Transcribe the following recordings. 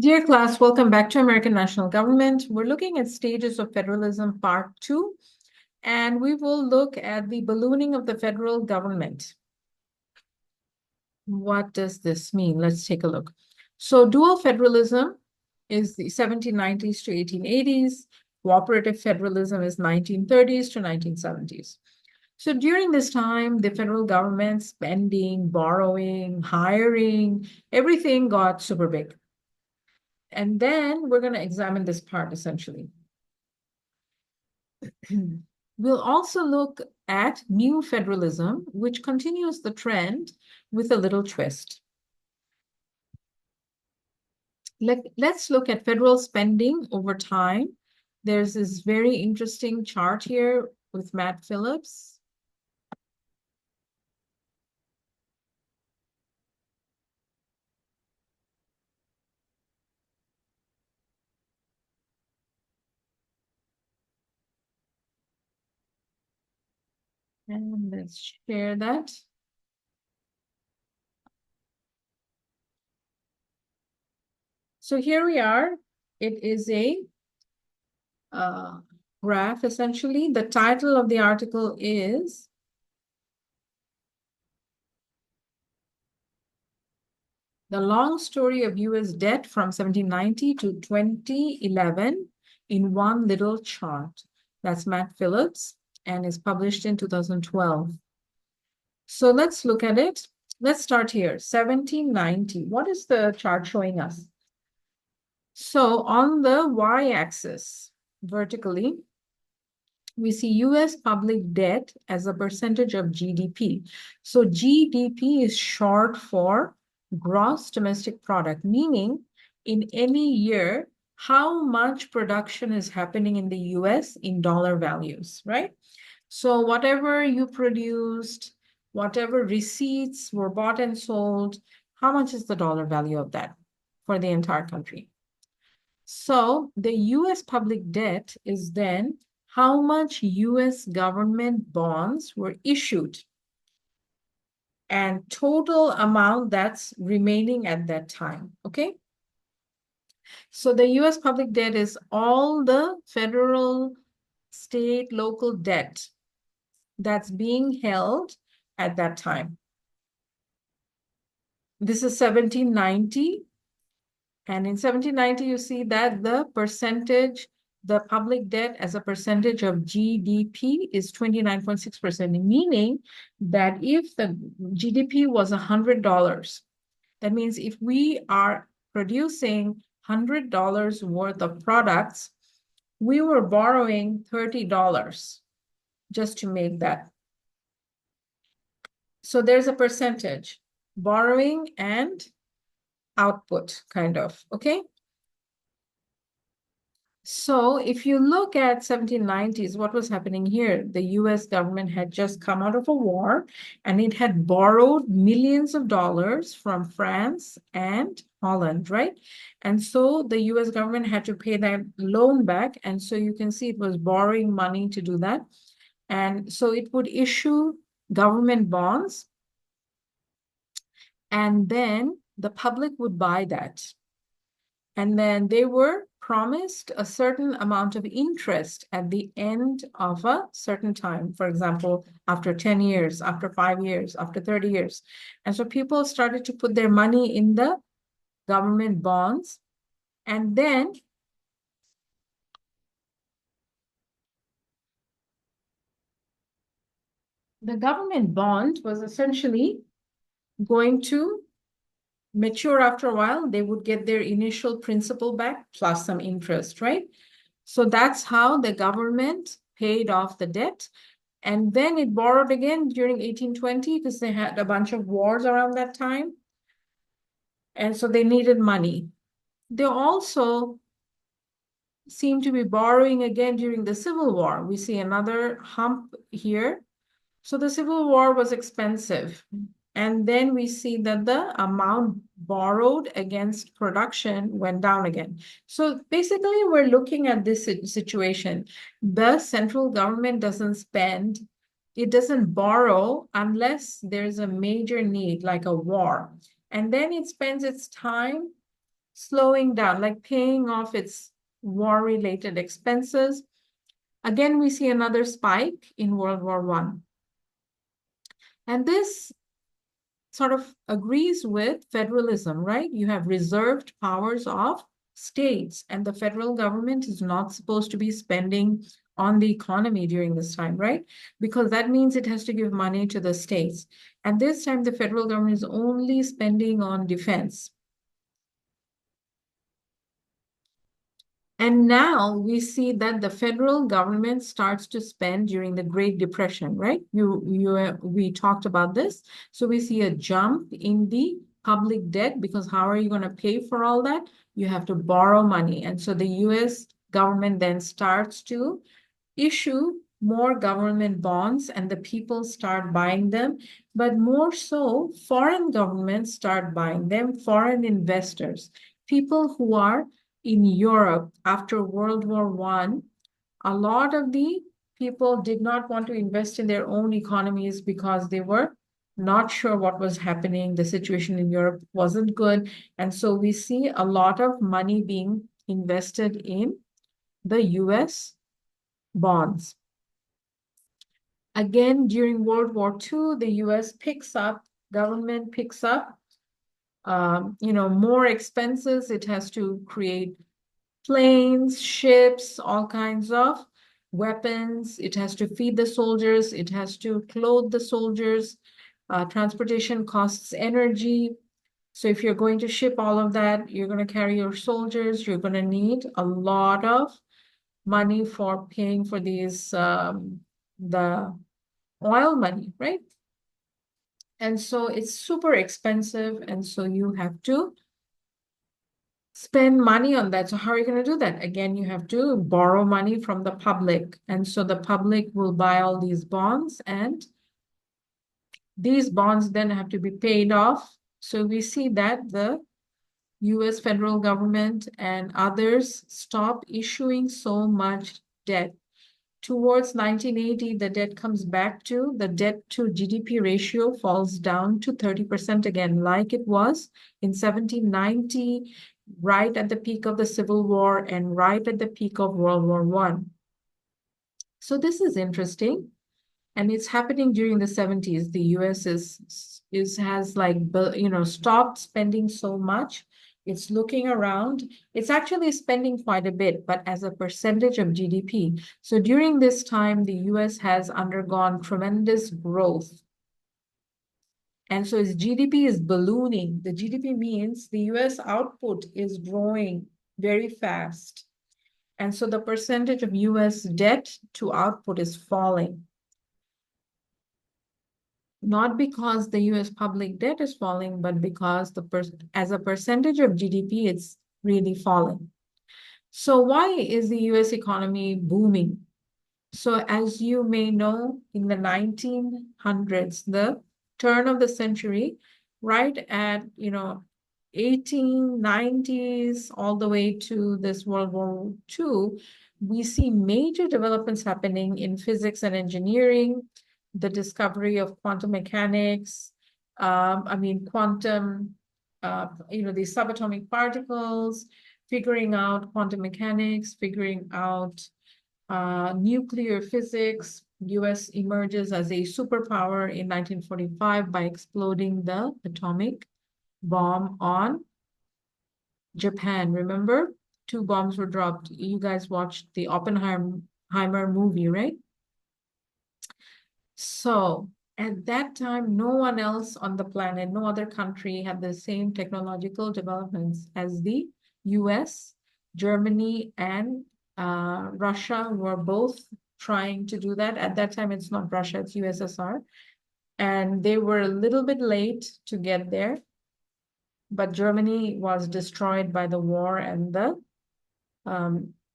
Dear class, welcome back to American National Government. We're looking at stages of federalism part 2, and we will look at the ballooning of the federal government. What does this mean? Let's take a look. So dual federalism is the 1790s to 1880s. Cooperative federalism is 1930s to 1970s. So during this time, the federal government spending, borrowing, hiring, everything got super big. And then we're going to examine this part essentially. We'll also look at new federalism, which continues the trend with a little twist. Let's look at federal spending over time. There's this very interesting chart here with Matt Phillips. And let's share that. So here we are. It is a graph, essentially. The title of the article is The Long Story of U.S. Debt from 1790 to 2011 in One Little Chart. That's Matt Phillips and is published in 2012. So let's look at it. Let's start here. 1790. What is the chart showing us? So on the y-axis, vertically, we see U.S. public debt as a percentage of GDP. So GDP is short for gross domestic product, meaning in any year, how much production is happening in the US in dollar values, right? So whatever you produced, whatever receipts were bought and sold, how much is the dollar value of that for the entire country? So the US public debt is then how much US government bonds were issued and total amount that's remaining at that time, okay? So the US public debt is all the federal, state, local debt that's being held at that time. This is 1790. And in 1790, you see that the percentage, the public debt as a percentage of GDP is 29.6%, meaning that if the GDP was $100, that means if we are producing $100 worth of products, we were borrowing $30 just to make that. So there's a percentage, borrowing and output, kind of, okay? So if you look at 1790s, what was happening here? The US government had just come out of a war and it had borrowed millions of dollars from France and Holland, right? And so the US government had to pay that loan back. And so you can see it was borrowing money to do that. And so it would issue government bonds and then the public would buy that. And then they were promised a certain amount of interest at the end of a certain time. For example, after 10 years, after 5 years, after 30 years. And so people started to put their money in the government bonds. And then the government bond was essentially going to mature after a while. They would get their initial principal back plus some interest, right? So that's how the government paid off the debt. And then it borrowed again during 1820 because they had a bunch of wars around that time. And so they needed money. They also seem to be borrowing again during the Civil War. We see another hump here. So the Civil War was expensive. And then we see that the amount borrowed against production went down again. So basically, we're looking at this situation. The central government doesn't spend, it doesn't borrow unless there's a major need, like a war. And then it spends its time slowing down, like paying off its war-related expenses. Again, we see another spike in World War I. And this sort of agrees with federalism, right? You have reserved powers of states, and the federal government is not supposed to be spending on the economy during this time, right? Because that means it has to give money to the states. And this time, the federal government is only spending on defense. And now we see that the federal government starts to spend during the Great Depression, right? We talked about this. So we see a jump in the public debt because how are you going to pay for all that? You have to borrow money. And so the US government then starts to issue more government bonds and the people start buying them. But more so, foreign governments start buying them, foreign investors, people who are in Europe after World War I. A lot of the people did not want to invest in their own economies because they were not sure what was happening. The situation in Europe wasn't good. And so we see a lot of money being invested in the US bonds. Again, during World War II, the US government picks up, more expenses. It has to create planes, ships, all kinds of weapons. It has to feed the soldiers. It has to clothe the soldiers. Transportation costs energy. So if you're going to ship all of that, you're going to carry your soldiers. You're going to need a lot of money for paying for the oil money, right? And so it's super expensive. And so you have to spend money on that. So how are you going to do that? Again, you have to borrow money from the public. And so the public will buy all these bonds, and these bonds then have to be paid off. So we see that the US federal government and others stop issuing so much debt. Towards 1980, the debt comes back to the debt to GDP ratio falls down to 30% again, like it was in 1790, right at the peak of the Civil War and right at the peak of World War I. So this is interesting. And it's happening during the 70s. The US has like, stopped spending so much. It's looking around. It's actually spending quite a bit, but as a percentage of GDP. So during this time, the US has undergone tremendous growth. And so its GDP is ballooning. The GDP means the US output is growing very fast. And so the percentage of US debt to output is falling. Not because the US public debt is falling, but because as a percentage of GDP, it's really falling. So why is the US economy booming? So as you may know, in the 1900s, the turn of the century, right at, 1890s, all the way to this World War II, we see major developments happening in physics and engineering, the discovery of quantum mechanics, quantum, these subatomic particles, figuring out quantum mechanics, figuring out nuclear physics. US emerges as a superpower in 1945 by exploding the atomic bomb on Japan. Remember? Two bombs were dropped. You guys watched the Oppenheimer movie, right? So at that time, no one else on the planet, no other country had the same technological developments as the US, Germany, and Russia were both trying to do that. At that time, it's not Russia, it's USSR. And they were a little bit late to get there. But Germany was destroyed by the war, and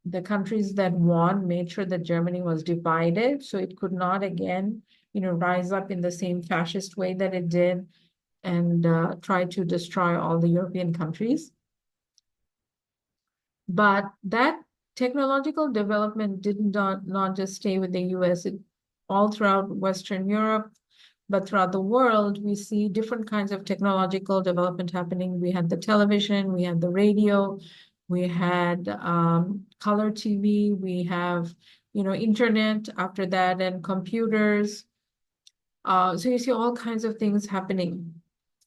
the countries that won made sure that Germany was divided, so it could not again, rise up in the same fascist way that it did and try to destroy all the European countries. But that technological development did not just stay with the US, it all throughout Western Europe. But throughout the world, we see different kinds of technological development happening. We had the television, we had the radio, we had color TV, we have, internet after that and computers. So you see all kinds of things happening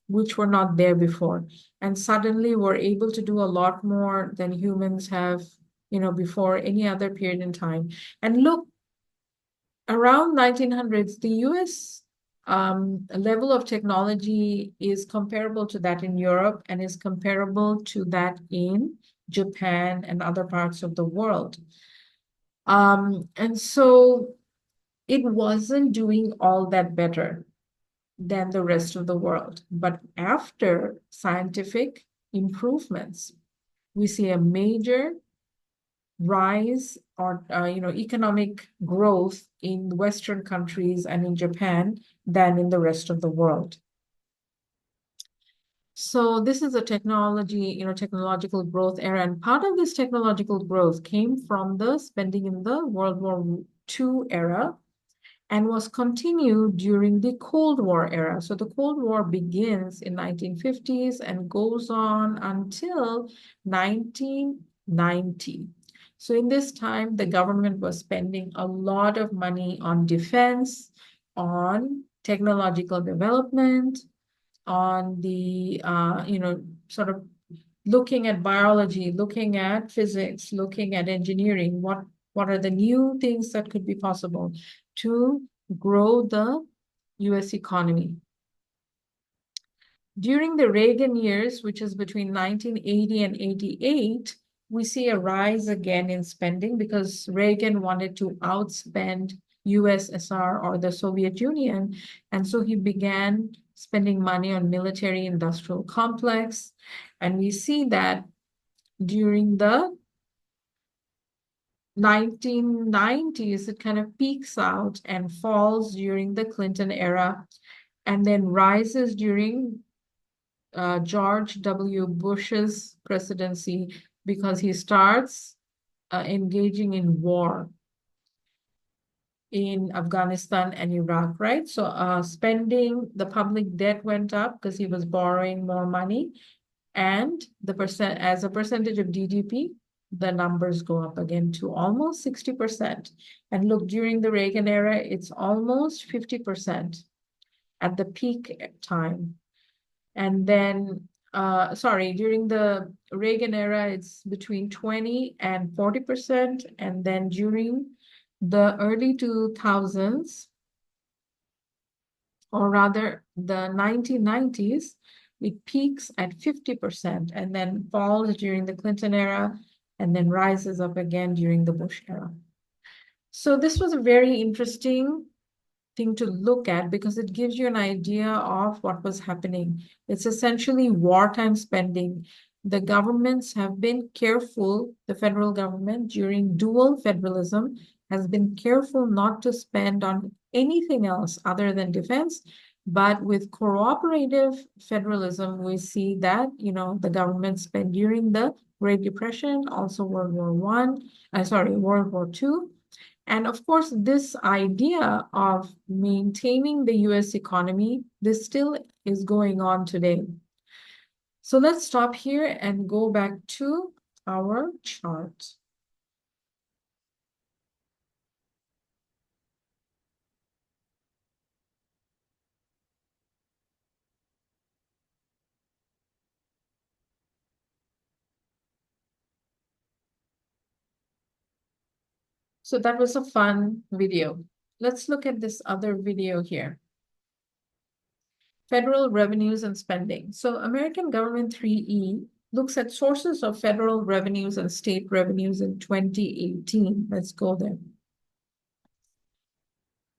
which were not there before. And suddenly we're able to do a lot more than humans have, before any other period in time. And look, around 1900s, the US level of technology is comparable to that in Europe and is comparable to that in Japan and other parts of the world. And so it wasn't doing all that better than the rest of the world. But after scientific improvements, we see a major rise or economic growth in Western countries and in Japan than in the rest of the world. So this is a technological growth era, and part of this technological growth came from the spending in the World War II era and was continued during the Cold War era. So the Cold War begins in 1950s and goes on until 1990. So in this time, the government was spending a lot of money on defense, on technological development, on the, sort of looking at biology, looking at physics, looking at engineering, what are the new things that could be possible to grow the US economy. During the Reagan years, which is between 1980 and 88, we see a rise again in spending because Reagan wanted to outspend USSR or the Soviet Union. And so he began spending money on military industrial complex. And we see that during the 1990s, it kind of peaks out and falls during the Clinton era and then rises during George W. Bush's presidency because he starts engaging in war in Afghanistan and Iraq, right? So spending, the public debt went up because he was borrowing more money, and as a percentage of GDP, the numbers go up again to almost 60%. And look, during the Reagan era, it's almost 50% at the peak time. And then, during the Reagan era, it's between 20 and 40%. And then during the early 2000s, or rather the 1990s, it peaks at 50% and then falls during the Clinton era and then rises up again during the Bush era. So this was a very interesting thing to look at because it gives you an idea of what was happening. It's essentially wartime spending. The governments have been careful, the federal government during dual federalism has been careful not to spend on anything else other than defense. But with cooperative federalism, we see that, the government spent during the Great Depression, also World War II. And of course, this idea of maintaining the US economy, this still is going on today. So let's stop here and go back to our chart. So that was a fun video. Let's look at this other video here. Federal revenues and spending. So American Government 3E looks at sources of federal revenues and state revenues in 2018. Let's go there.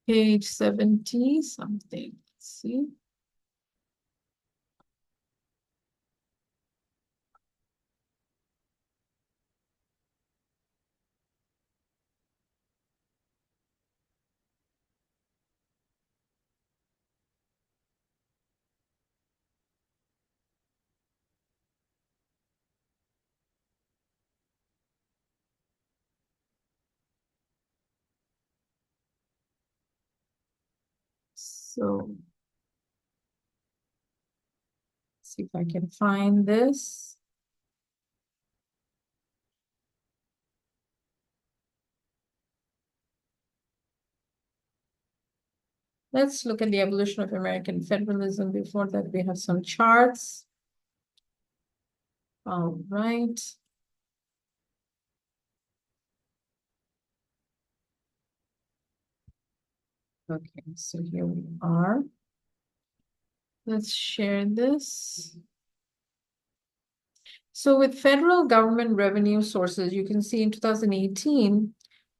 Page 70 something. Let's see. So See if I can find this. Let's look at the evolution of American federalism. Before that, we have some charts. All right. Okay, so here we are. Let's share this. So with federal government revenue sources, you can see in 2018,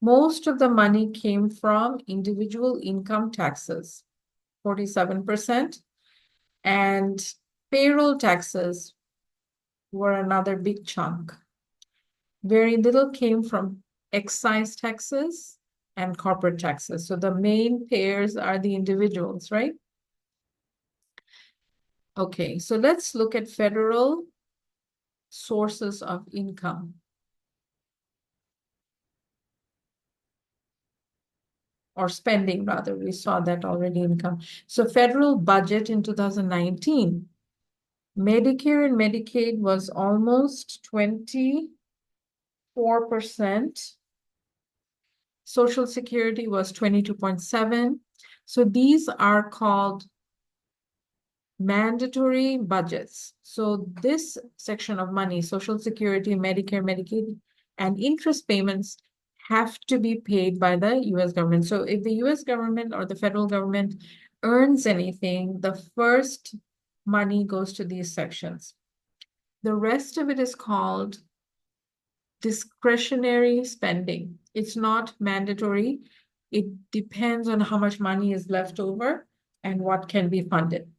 most of the money came from individual income taxes, 47%, and payroll taxes were another big chunk. Very little came from excise taxes and corporate taxes. So the main payers are the individuals, right? Okay, so let's look at federal sources of income. Or spending rather, we saw that already income. So federal budget in 2019, Medicare and Medicaid was almost 24%. Social Security was 22.7. So these are called mandatory budgets. So this section of money, Social Security, Medicare, Medicaid, and interest payments have to be paid by the US government. So if the US government or the federal government earns anything, the first money goes to these sections. The rest of it is called discretionary spending. It's not mandatory. It depends on how much money is left over and what can be funded.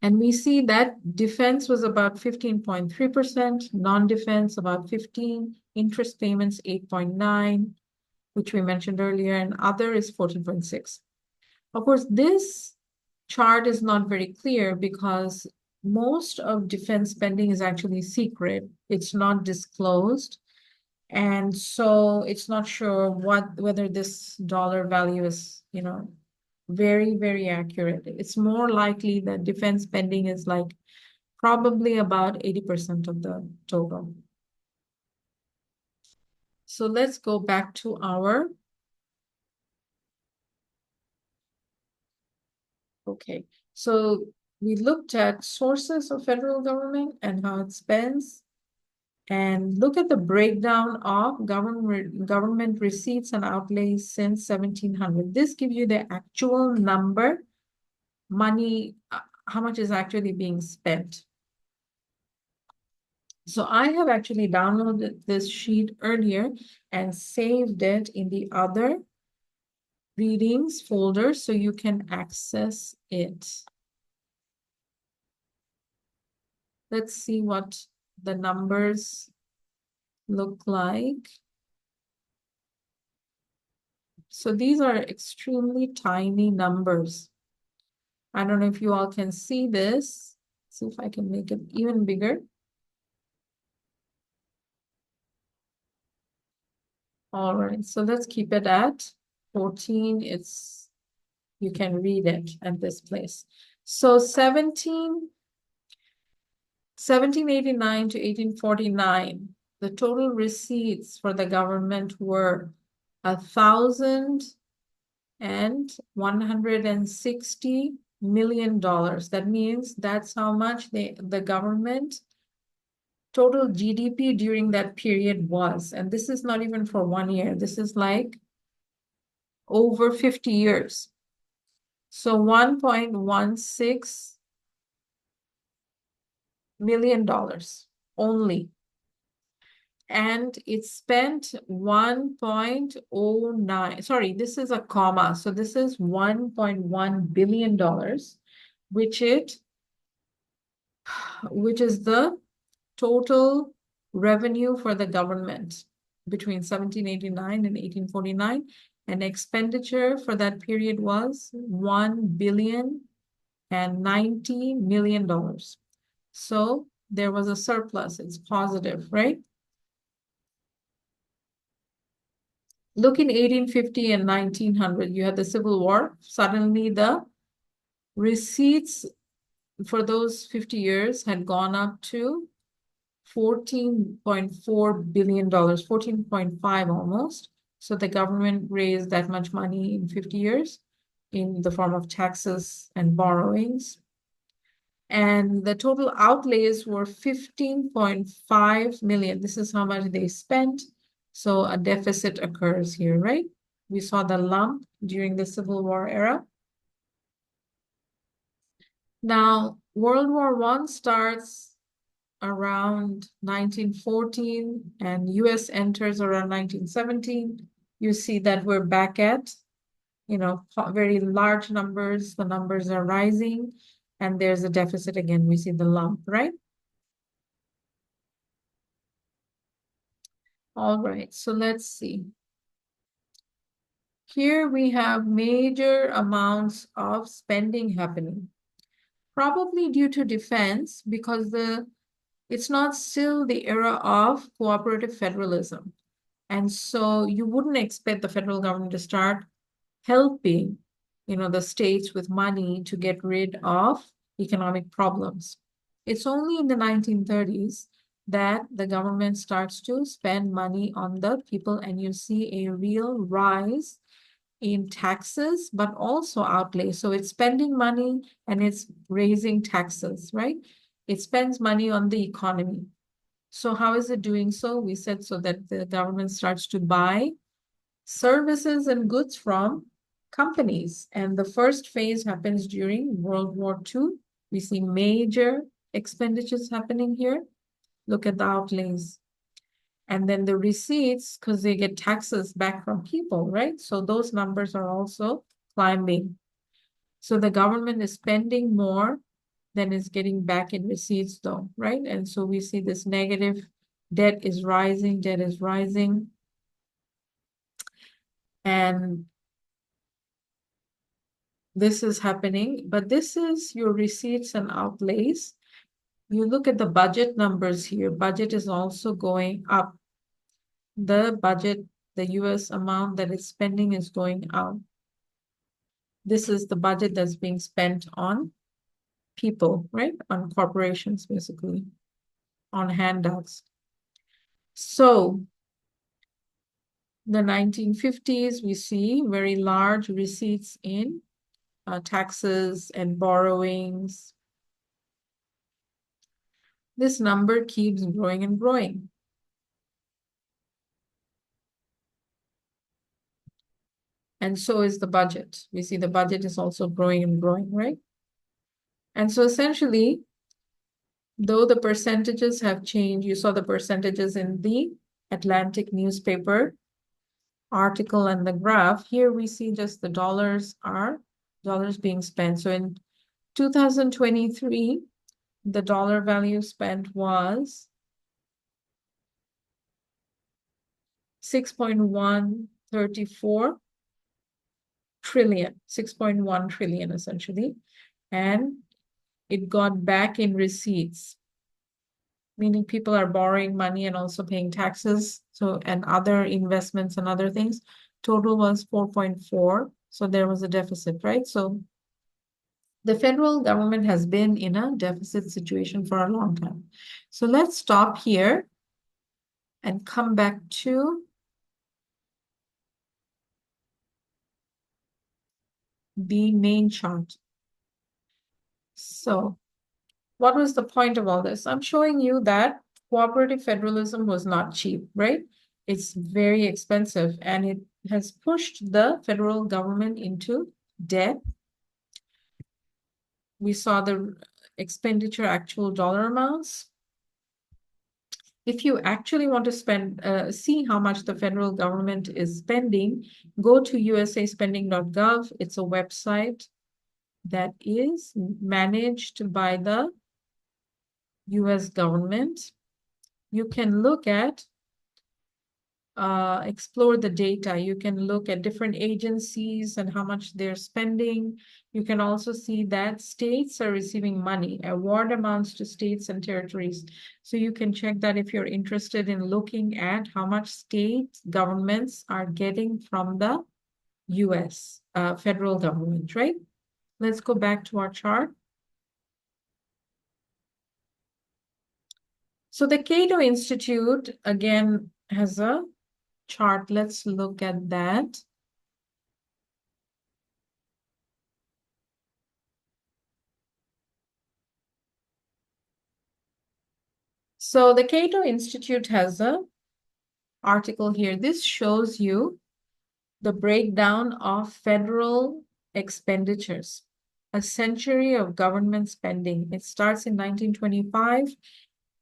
And we see that defense was about 15.3%, non-defense about 15, interest payments 8.9, which we mentioned earlier, and other is 14.6. Of course, this chart is not very clear because most of defense spending is actually secret. It's not disclosed. And so it's not sure whether this dollar value is, very, very accurate. It's more likely that defense spending is like probably about 80% of the total. So let's go back to our, okay. So we looked at sources of federal government and how it spends. And look at the breakdown of government receipts and outlays since 1700. This gives you the actual number, money, how much is actually being spent. So I have actually downloaded this sheet earlier and saved it in the other readings folder so you can access it. Let's see what the numbers look like. So these are extremely tiny numbers. I don't know if you all can see this. See if I can make it even bigger. All right, so let's keep it at 14. You can read it at this place. So 1789 to 1849, the total receipts for the government were $1,160 million. That means that's how much the government total GDP during that period was. And this is not even for 1 year. This is like over 50 years. So $1.16 million only. And it spent 1.09, sorry, this is a comma. So this is $1.1 billion, which is the total revenue for the government between 1789 and 1849. And expenditure for that period was $1.09 billion. So there was a surplus. It's positive, right? Look in 1850 and 1900, you had the Civil War. Suddenly the receipts for those 50 years had gone up to $14.4 billion, 14.5 almost. So the government raised that much money in 50 years in the form of taxes and borrowings. And the total outlays were 15.5 million. This is how much they spent. So a deficit occurs here, right? We saw the lump during the Civil War era. Now, World War I starts around 1914 and US enters around 1917. You see that we're back at, very large numbers. The numbers are rising and there's a deficit again. We see the lump, right? All right, so let's see. Here we have major amounts of spending happening, probably due to defense because it's not still the era of cooperative federalism. And so you wouldn't expect the federal government to start helping, the states with money to get rid of economic problems. It's only in the 1930s that the government starts to spend money on the people, and you see a real rise in taxes, but also outlay. So it's spending money and it's raising taxes, right? It spends money on the economy. So how is it doing so? We said so that the government starts to buy services and goods from companies. And the first phase happens during World War II. We see major expenditures happening here. Look at the outlays. And then the receipts, because they get taxes back from people, right? So those numbers are also climbing. So the government is spending more than is getting back in receipts though, right? And so we see this negative debt is rising, debt is rising. And this is happening, but this is your receipts and outlays. You look at the budget numbers here. Budget is also going up. The budget, the US amount that it's spending is going up. This is the budget that's being spent on people, right? On corporations, basically, on handouts. So the 1950s, we see very large receipts in taxes and borrowings. This number keeps growing and growing. And so is the budget. We see the budget is also growing and growing, right? And so essentially, though the percentages have changed, you saw the percentages in the Atlantic newspaper article and the graph. Here we see just the dollars being spent. So in 2023, the dollar value spent was 6.134 trillion, 6.1 trillion essentially. And it got back in receipts, meaning people are borrowing money and also paying taxes, and other investments and other things. Total was 4.4, so there was a deficit, right? So the federal government has been in a deficit situation for a long time. So let's stop here and come back to the main chart. So what was the point of all this? I'm showing you that cooperative federalism was not cheap, right? It's very expensive and it has pushed the federal government into debt. We saw the expenditure actual dollar amounts. If you actually want to see how much the federal government is spending, go to usaspending.gov. It's a website that is managed by the US government. You can look at, explore the data. You can look at different agencies and how much they're spending. You can also see that states are receiving money, award amounts to states and territories. So you can check that if you're interested in looking at how much state governments are getting from the US federal government, right? Let's go back to our chart. So the Cato Institute, again, has a chart. Let's look at that. So the Cato Institute has a article here. This shows you the breakdown of federal expenditures, a century of government spending. It starts in 1925,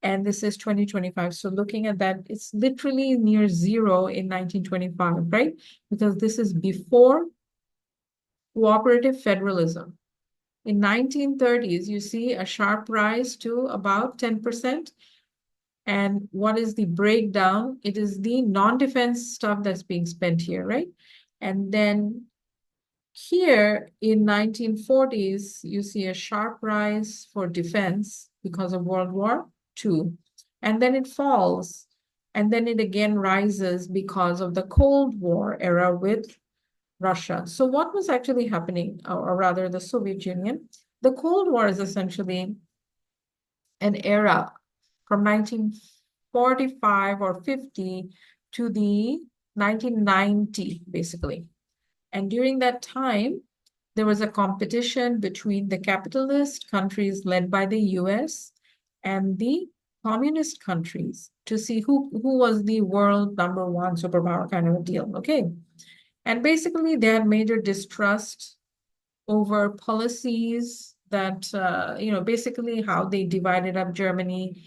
and this is 2025. So looking at that, it's literally near zero in 1925, right? Because this is before cooperative federalism. In 1930s, you see a sharp rise to about 10%. And what is the breakdown? It is the non-defense stuff that's being spent here, right? And then here in 1940s, you see a sharp rise for defense because of World War II. And then it falls. And then it again rises because of the Cold War era with Russia. So what was actually happening, or rather the Soviet Union? The Cold War is essentially an era from 1945 or 50 to the 1990, basically. And during that time, there was a competition between the capitalist countries led by the US and the communist countries to see who was the world number one superpower kind of a deal. Okay. And basically, they had major distrust over policies that, basically how they divided up Germany.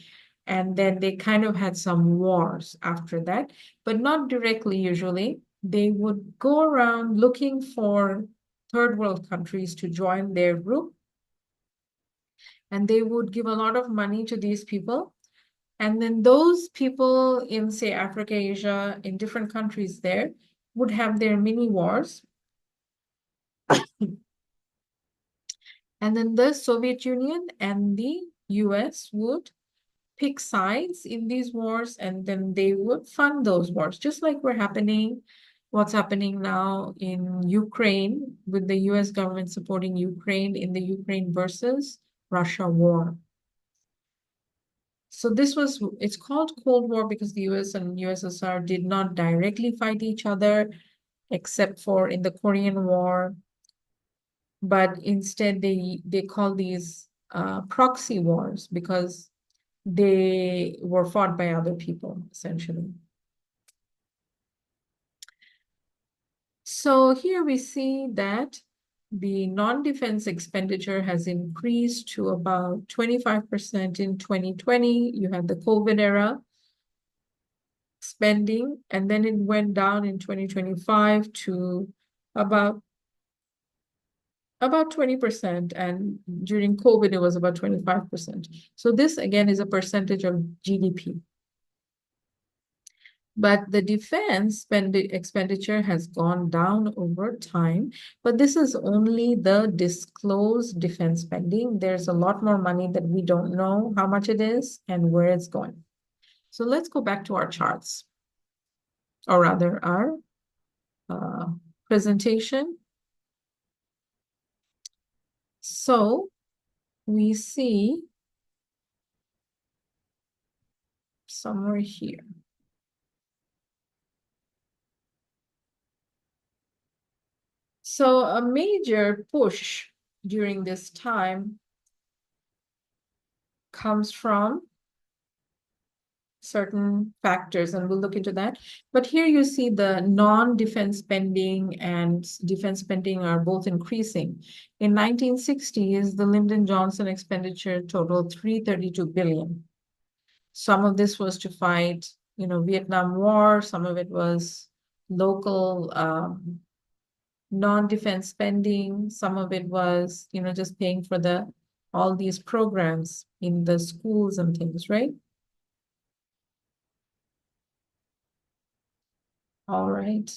And then they kind of had some wars after that, but not directly usually. They would go around looking for third world countries to join their group. And they would give a lot of money to these people. And then those people in, say, Africa, Asia, in different countries there, would have their mini wars. And then the Soviet Union and the US would pick sides in these wars, and then they would fund those wars, just like what's happening now in Ukraine with the US government supporting Ukraine in the Ukraine versus Russia war. So it's called Cold War because the US and USSR did not directly fight each other, except for in the Korean War. But instead they call these proxy wars because they were fought by other people, essentially. So here we see that the non-defense expenditure has increased to about 25% in 2020. You had the COVID era spending, and then it went down in 2025 to about 20%, and during COVID, it was about 25%. So this, again, is a percentage of GDP. But the defense expenditure has gone down over time, but this is only the disclosed defense spending. There's a lot more money that we don't know how much it is and where it's going. So let's go back to our charts, or rather our presentation. So we see somewhere here. So a major push during this time comes from certain factors, and we'll look into that. But here you see the non-defense spending and defense spending are both increasing. In 1960s, the Lyndon Johnson expenditure totaled $332 billion. Some of this was to fight, Vietnam War. Some of it was local non-defense spending. Some of it was, just paying for all these programs in the schools and things, right? All right.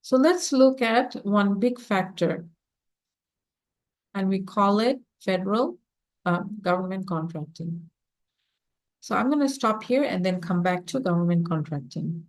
So let's look at one big factor, and we call it federal government contracting. So I'm going to stop here and then come back to government contracting.